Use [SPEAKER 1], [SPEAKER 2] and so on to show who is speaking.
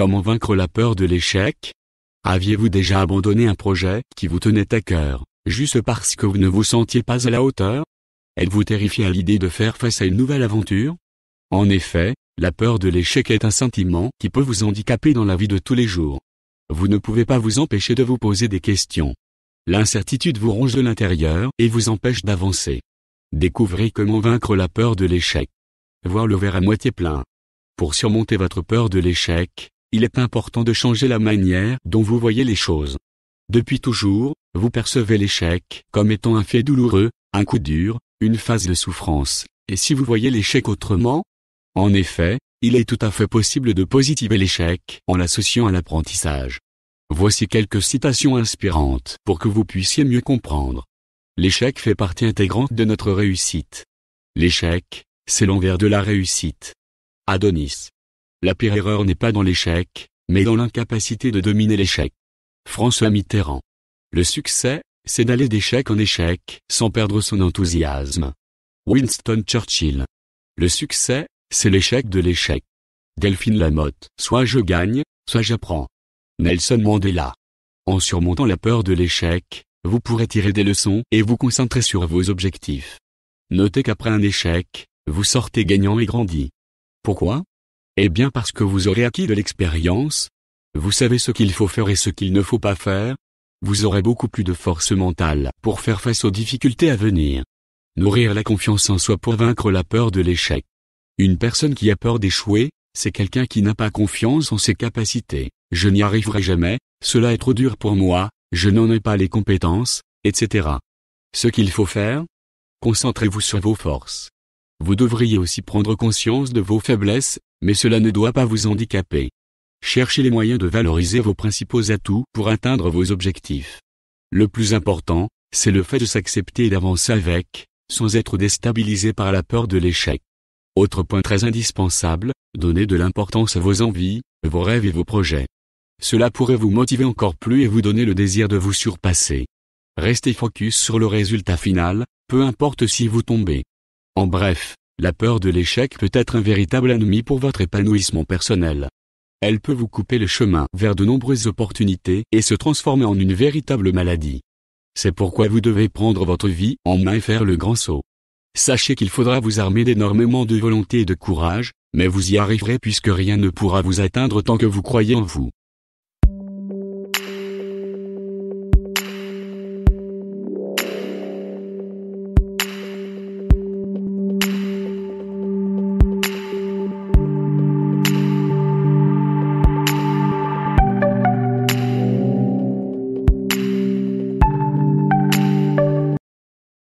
[SPEAKER 1] Comment vaincre la peur de l'échec? Aviez-vous déjà abandonné un projet qui vous tenait à cœur, juste parce que vous ne vous sentiez pas à la hauteur? Êtes-vous terrifié à l'idée de faire face à une nouvelle aventure? En effet, la peur de l'échec est un sentiment qui peut vous handicaper dans la vie de tous les jours. Vous ne pouvez pas vous empêcher de vous poser des questions. L'incertitude vous ronge de l'intérieur et vous empêche d'avancer. Découvrez comment vaincre la peur de l'échec. Voir le verre à moitié plein. Pour surmonter votre peur de l'échec, il est important de changer la manière dont vous voyez les choses. Depuis toujours, vous percevez l'échec comme étant un fait douloureux, un coup dur, une phase de souffrance. Et si vous voyez l'échec autrement? En effet, il est tout à fait possible de positiver l'échec en l'associant à l'apprentissage. Voici quelques citations inspirantes pour que vous puissiez mieux comprendre. L'échec fait partie intégrante de notre réussite. L'échec, c'est l'envers de la réussite. Adonis. La pire erreur n'est pas dans l'échec, mais dans l'incapacité de dominer l'échec. François Mitterrand. Le succès, c'est d'aller d'échec en échec sans perdre son enthousiasme. Winston Churchill. Le succès, c'est l'échec de l'échec. Delphine Lamotte. Soit je gagne, soit j'apprends. Nelson Mandela. En surmontant la peur de l'échec, vous pourrez tirer des leçons et vous concentrer sur vos objectifs. Notez qu'après un échec, vous sortez gagnant et grandi. Pourquoi? Eh bien parce que vous aurez acquis de l'expérience. Vous savez ce qu'il faut faire et ce qu'il ne faut pas faire. Vous aurez beaucoup plus de force mentale pour faire face aux difficultés à venir. Nourrir la confiance en soi pour vaincre la peur de l'échec. Une personne qui a peur d'échouer, c'est quelqu'un qui n'a pas confiance en ses capacités. Je n'y arriverai jamais, cela est trop dur pour moi, je n'en ai pas les compétences, etc. Ce qu'il faut faire? Concentrez-vous sur vos forces. Vous devriez aussi prendre conscience de vos faiblesses, mais cela ne doit pas vous handicaper. Cherchez les moyens de valoriser vos principaux atouts pour atteindre vos objectifs. Le plus important, c'est le fait de s'accepter et d'avancer avec, sans être déstabilisé par la peur de l'échec. Autre point très indispensable, donnez de l'importance à vos envies, vos rêves et vos projets. Cela pourrait vous motiver encore plus et vous donner le désir de vous surpasser. Restez focus sur le résultat final, peu importe si vous tombez. En bref, la peur de l'échec peut être un véritable ennemi pour votre épanouissement personnel. Elle peut vous couper le chemin vers de nombreuses opportunités et se transformer en une véritable maladie. C'est pourquoi vous devez prendre votre vie en main et faire le grand saut. Sachez qu'il faudra vous armer d'énormément de volonté et de courage, mais vous y arriverez puisque rien ne pourra vous atteindre tant que vous croyez en vous.